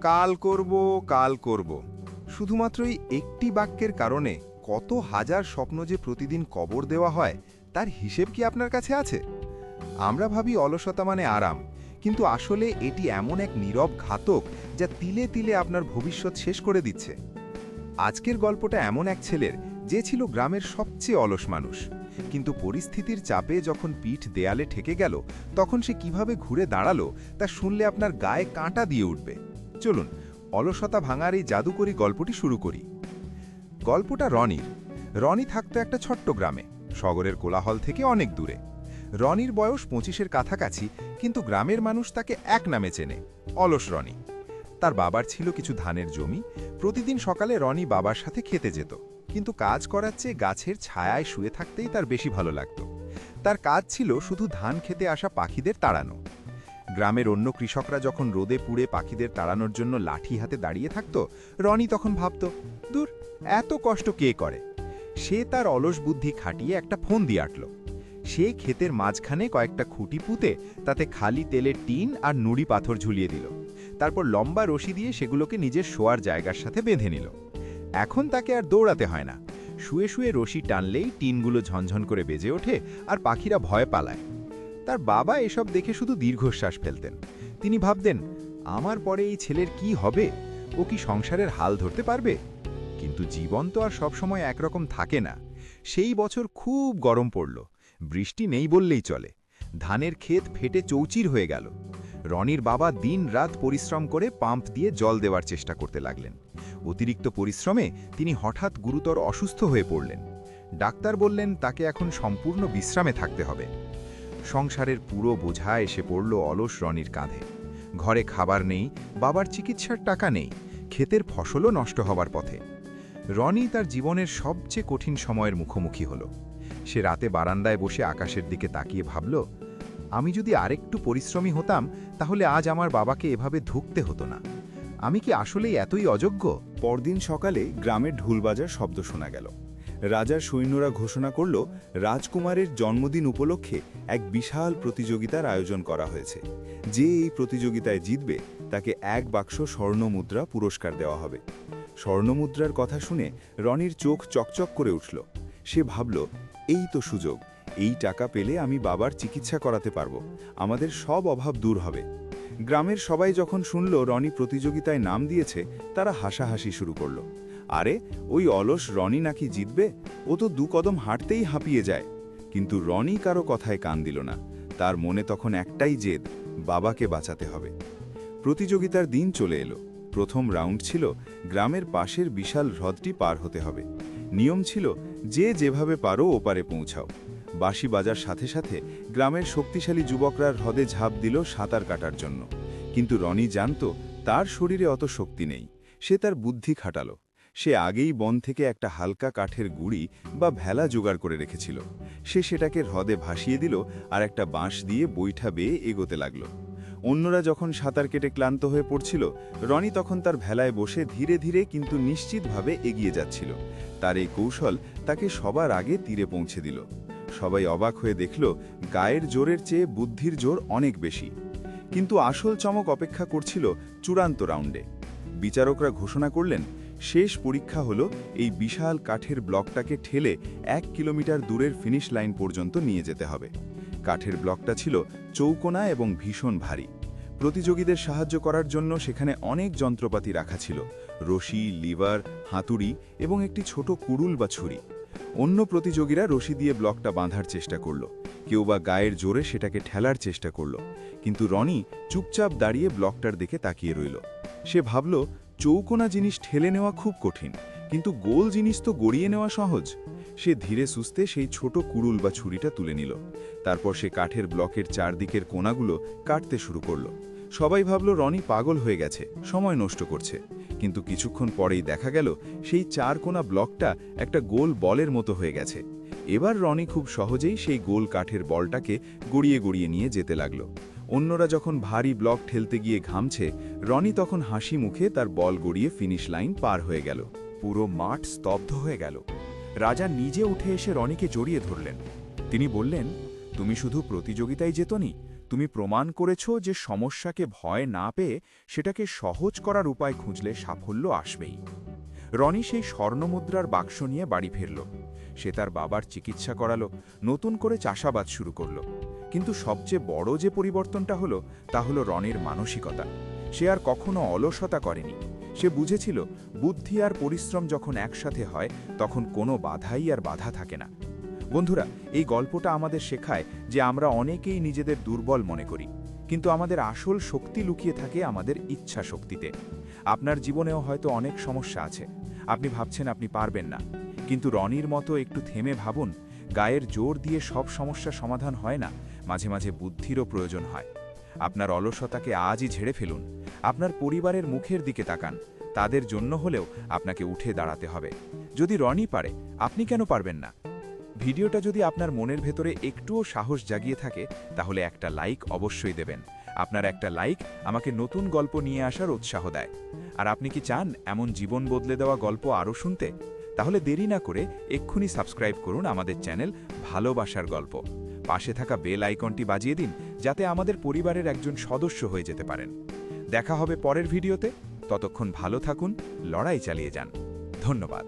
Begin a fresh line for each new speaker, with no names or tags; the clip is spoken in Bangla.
কাল করব, কাল করব। শুধুমাত্র এই একটি বাক্যের কারণে কত হাজার স্বপ্ন যে প্রতিদিন কবর দেওয়া হয়, তার হিসেব কি আপনার কাছে আছে? আমরা ভাবি অলসতা মানে আরাম, কিন্তু আসলে এটি এমন এক নীরব ঘাতক যা তিলে তিলে আপনার ভবিষ্যৎ শেষ করে দিচ্ছে। আজকের গল্পটা এমন এক ছেলের, যে ছিল গ্রামের সবচেয়ে অলস মানুষ, কিন্তু পরিস্থিতির চাপে যখন পিঠ দেয়ালে ঠেকে গেল, তখন সে কিভাবে ঘুরে দাঁড়ালো তা শুনলে আপনার গায়ে কাঁটা দিয়ে উঠবে। চলুন অলসতা ভাঙার এই জাদুকরী গল্পটি শুরু করি। গল্পটা রনির। রনি থাকতো একটা ছোট্ট গ্রামে, শহরের কোলাহল থেকে অনেক দূরে। রনির বয়স 25-এর কাছাকাছি, কিন্তু গ্রামের মানুষ তাকে এক নামে চেনে, অলস রনি। তার বাবার ছিল কিছু ধানের জমি। প্রতিদিন সকালে রনি বাবার সাথে খেতে যেত, কিন্তু কাজ করার চেয়ে গাছের ছায়ায় শুয়ে থাকতেই তার বেশি ভালো লাগত। তার কাজ ছিল শুধু ধান খেতে আসা পাখিদের তাড়ানো। গ্রামের অন্য কৃষকরা যখন রোদে পুড়ে পাখিদের তাড়ানোর জন্য লাঠি হাতে দাঁড়িয়ে থাকত, রনি তখন ভাবত, দূর, এত কষ্ট কে করে। সে তার অলস বুদ্ধি খাটিয়ে একটা ফোন দিয়ে আটল। সে ক্ষেতের মাঝখানে কয়েকটা খুঁটি পুঁতে তাতে খালি তেলের টিন আর নুড়ি পাথর ঝুলিয়ে দিল। তারপর লম্বা রশি দিয়ে সেগুলোকে নিজের শোয়ার জায়গার সাথে বেঁধে নিল। এখন তাকে আর দৌড়াতে হয় না। শুয়ে শুয়ে রশি টানলেই টিনগুলো ঝনঝন করে বেজে ওঠে আর পাখিরা ভয় পালায়। তার বাবা এসব দেখে শুধু দীর্ঘশ্বাস ফেলতেন। তিনি ভাবতেন, আমার পরে এই ছেলের কি হবে? ও কি সংসারের হাল ধরতে পারবে? কিন্তু জীবন তো আর সবসময় একরকম থাকে না। সেই বছর খুব গরম পড়ল, বৃষ্টি নেই বললেই চলে। ধানের ক্ষেত ফেটে চৌচির হয়ে গেল। রনির বাবা দিন-রাত পরিশ্রম করে পাম্প দিয়ে জল দেওয়ার চেষ্টা করতে লাগলেন। অতিরিক্ত পরিশ্রমে তিনি হঠাৎ গুরুতর অসুস্থ হয়ে পড়লেন। ডাক্তার বললেন তাকে এখন সম্পূর্ণ বিশ্রামে থাকতে হবে। সংসারের পুরো বোঝা এসে পড়ল অলস রনির কাঁধে। ঘরে খাবার নেই, বাবার চিকিৎসার টাকা নেই, ক্ষেতের ফসলও নষ্ট হবার পথে। রনি তার জীবনের সবচেয়ে কঠিন সময়ের মুখোমুখি হল। সে রাতে বারান্দায় বসে আকাশের দিকে তাকিয়ে ভাবল, আমি যদি আরেকটু পরিশ্রমী হতাম, তাহলে আজ আমার বাবাকে এভাবে ধুঁকতে হতো না। আমি কি আসলেই এতই অযোগ্য?
পরদিন সকালে গ্রামের ঢোল বাজার শব্দ শোনা গেল। রাজার সৈন্যরা ঘোষণা করল, রাজকুমারের জন্মদিন উপলক্ষে এক বিশাল প্রতিযোগিতার আয়োজন করা হয়েছে। যে এই প্রতিযোগিতায় জিতবে তাকে 1 বাক্স স্বর্ণমুদ্রা পুরস্কার দেওয়া হবে। স্বর্ণমুদ্রার কথা শুনে রনির চোখ চকচক করে উঠল। সে ভাবল, এই তো সুযোগ, এই টাকা পেলে আমি বাবার চিকিৎসা করাতে পারব, আমাদের সব অভাব দূর হবে। গ্রামের সবাই যখন শুনল রনি প্রতিযোগিতায় নাম দিয়েছে, তারা হাসাহাসি শুরু করল। আরে, ওই অলস রনি নাকি জিতবে? ও তো 2 কদম হাঁটতেই হাঁপিয়ে যায়। কিন্তু রনি কারো কথায় কান দিল না। তার মনে তখন একটাই জেদ, বাবাকে বাঁচাতে হবে। প্রতিযোগিতার দিন চলে এলো। প্রথম রাউন্ড ছিল, গ্রামের পাশের বিশাল হ্রদটি পার হতে হবে। নিয়ম ছিল, যে যেভাবে পারো ওপারে পৌঁছাও। বাঁশি বাজার সাথে সাথে গ্রামের শক্তিশালী যুবকরা হ্রদে ঝাঁপ দিল সাঁতার কাটার জন্য। কিন্তু রনি জানত তার শরীরে অত শক্তি নেই। সে তার বুদ্ধি খাটালো। সে আগেই বন থেকে একটা হালকা কাঠের গুঁড়ি বা ভেলা জোগাড় করে রেখেছিল। সে সেটাকে হ্রদে ভাসিয়ে দিল আর একটা বাঁশ দিয়ে বৈঠা বেয়ে এগোতে লাগলো। অন্যরা যখন সাঁতার কেটে ক্লান্ত হয়ে পড়ছিল, রনি তখন তার ভেলায় বসে ধীরে ধীরে কিন্তু নিশ্চিতভাবে এগিয়ে যাচ্ছিল। তার এই কৌশল তাকে সবার আগে তীরে পৌঁছে দিল। সবাই অবাক হয়ে দেখল, গায়ের জোরের চেয়ে বুদ্ধির জোর অনেক বেশি। কিন্তু আসল চমক অপেক্ষা করছিল চূড়ান্ত রাউন্ডে। বিচারকরা ঘোষণা করলেন, শেষ পরীক্ষা হলো এই বিশাল কাঠের ব্লকটাকে ঠেলে 1 কিলোমিটার দূরের ফিনিশ লাইন পর্যন্ত নিয়ে যেতে হবে। কাঠের ব্লকটা ছিল চৌকোনা এবং ভীষণ ভারী। প্রতিযোগীদের সাহায্য করার জন্য সেখানে অনেক যন্ত্রপাতি রাখা ছিল, রশি, লিভার, হাতুড়ি এবং একটি ছোট কুড়ুল বা ছুরি। অন্য প্রতিযোগীরা রশি দিয়ে ব্লকটা বাঁধার চেষ্টা করল, কেউ বা গায়ের জোরে সেটাকে ঠেলার চেষ্টা করল। কিন্তু রনি চুপচাপ দাঁড়িয়ে ব্লকটার দিকে তাকিয়ে রইল। সে ভাবল, চৌকোনা জিনিস ঠেলে নেওয়া খুব কঠিন, কিন্তু গোল জিনিস তো গড়িয়ে নেওয়া সহজ। সে ধীরে সুস্থে সেই ছোট কুড়ুল বা ছুরিটা তুলে নিল। তারপর সে কাঠের ব্লকের চারদিকের কোণাগুলো কাটতে শুরু করল। সবাই ভাবল রনি পাগল হয়ে গেছে, সময় নষ্ট করছে। কিন্তু কিছুক্ষণ পরেই দেখা গেল সেই 4 কোণা ব্লকটা একটা গোল বলের মতো হয়ে গেছে। এবার রনি খুব সহজেই সেই গোল কাঠের বলটাকে গড়িয়ে গড়িয়ে নিয়ে যেতে লাগলো। অন্যরা যখন ভারী ব্লক ঠেলতে গিয়ে ঘামছে, রনি তখন হাসি মুখে তার বল গড়িয়ে ফিনিশ লাইন পার হয়ে গেল।
পুরো মাঠ স্তব্ধ হয়ে গেল। রাজা নিজে উঠে এসে রনিকে জড়িয়ে ধরলেন। তিনি বললেন, তুমি শুধু প্রতিযোগিতায় জেতনি, তুমি প্রমাণ করেছ যে সমস্যাকে ভয় না পেয়ে সেটাকে সহজ করার উপায় খুঁজলে সাফল্য আসবেই। রনি সেই স্বর্ণমুদ্রার বাক্স নিয়ে বাড়ি ফিরল। সে তার বাবার চিকিৎসা করালো, নতুন করে চাষাবাদ শুরু করল। কিন্তু সবচেয়ে বড় যে পরিবর্তনটা হলো তা হলো রনির মানসিকতা। সে আর কখনো অলসতা করেনি। সে বুঝেছিল বুদ্ধি আর পরিশ্রম যখন একসাথে হয় তখন কোনো বাধাই আর বাধা থাকে না। বন্ধুরা, এই গল্পটা আমাদের শেখায় যে আমরা অনেকেই নিজেদের দুর্বল মনে করি, কিন্তু আমাদের আসল শক্তি লুকিয়ে থাকে আমাদের ইচ্ছা শক্তিতে। আপনার জীবনেও হয়তো অনেক সমস্যা আছে, আপনি ভাবছেন আপনি পারবেন না, কিন্তু রনির মতো একটু থেমে ভাবুন, গায়ের জোর দিয়ে সব সমস্যা সমাধান হয় না, মাঝে মাঝে বুদ্ধিরও প্রয়োজন হয়। আপনার অলসতাকে আজই ঝেড়ে ফেলুন। আপনার পরিবারের মুখের দিকে তাকান, তাদের জন্য হলেও আপনাকে উঠে দাঁড়াতে হবে। যদি রনি পারে, আপনি কেন পারবেন না? ভিডিওটা যদি আপনার মনের ভেতরে একটুও সাহস জাগিয়ে থাকে তাহলে একটা লাইক অবশ্যই দেবেন। আপনার একটা লাইক আমাকে নতুন গল্প নিয়ে আসার উৎসাহ দেয়। আর আপনি কি চান এমন জীবন বদলে দেওয়া গল্প আরও শুনতে? তাহলে দেরি না করে এক্ষুনি সাবস্ক্রাইব করুন আমাদের চ্যানেল ভালোবাসার গল্প। পাশে থাকা বেল আইকনটি বাজিয়ে দিন যাতে আমাদের পরিবারের একজন সদস্য হয়ে যেতে পারেন। দেখা হবে পরের ভিডিওতে। ততক্ষণ ভালো থাকুন, লড়াই চালিয়ে যান। ধন্যবাদ।